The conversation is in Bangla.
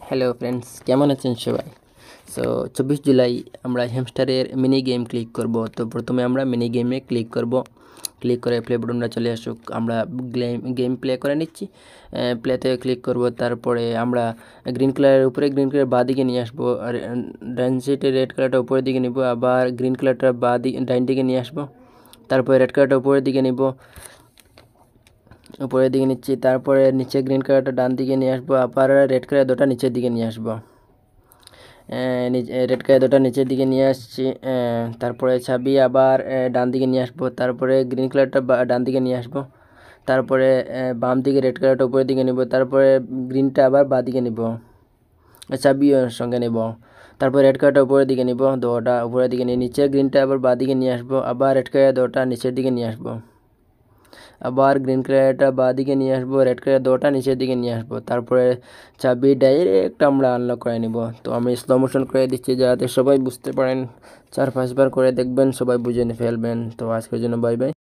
হ্যালো ফ্রেন্ডস, কেমন আছেন সবাই? সো 24 জুলাই আমরা হ্যামস্টারের মিনি গেম ক্লিক করব। তো প্রথমে আমরা মিনি গেমে ক্লিক করব। ক্লিক করে প্লে বাটনটা চলে আসুক, আমরা গেম প্লে করে নিচ্ছি। প্লেতে ক্লিক করব, তারপরে আমরা গ্রিন কালারের উপরে গ্রিন কালার বাঁ দিকে নিয়ে আসবো, আর ডান সাইডে রেড কালারটা উপরের দিকে নিব, আবার গ্রিন কালারটা ডাইন দিকে নিয়ে আসবো, তারপরে রেড কালারটা উপরের দিকে নিব, উপরের দিকে নিচ্ছি, তারপরে নিচে গ্রিন কালারটা ডান দিকে নিয়ে আসবো, আবার রেড কালার দুটো নিচের দিকে নিয়ে আসবো। রেড কালার দুটো নিচের দিকে নিয়ে আসছি, তারপরে চাবি আবার ডান দিকে নিয়ে আসবো, তারপরে গ্রিন কালারটা ডান দিকে নিয়ে আসবো, তারপরে বাম দিকে রেড কালারটা উপরের দিকে নিব, তারপরে গ্রিনটা আবার বাঁ দিকে নিব, চাবি সঙ্গে নেব, তারপর রেড কালারটা উপরের দিকে নিব, দুটা উপরের দিকে নিয়ে নিচে গ্রিনটা আবার বাঁ দিকে নিয়ে আসবো, আবার রেড কালার দুটো নিচের দিকে নিয়ে আসবো, আবার গ্রিন কালারটা বাঁ দিকে নিয়ে আসবো, রেড কালার দুটো নিচের দিকে নিয়ে আসবো, তারপরে চাবি ডাইরেক্ট আমরা আনলক করে নিব। তো আমি স্লো মোশন করে দিচ্ছি যাতে সবাই বুঝতে পারেন, 4-5 বার করে দেখবেন, সবাই বুঝে ফেলবেন। তো আজকের জন্য বাই বাই।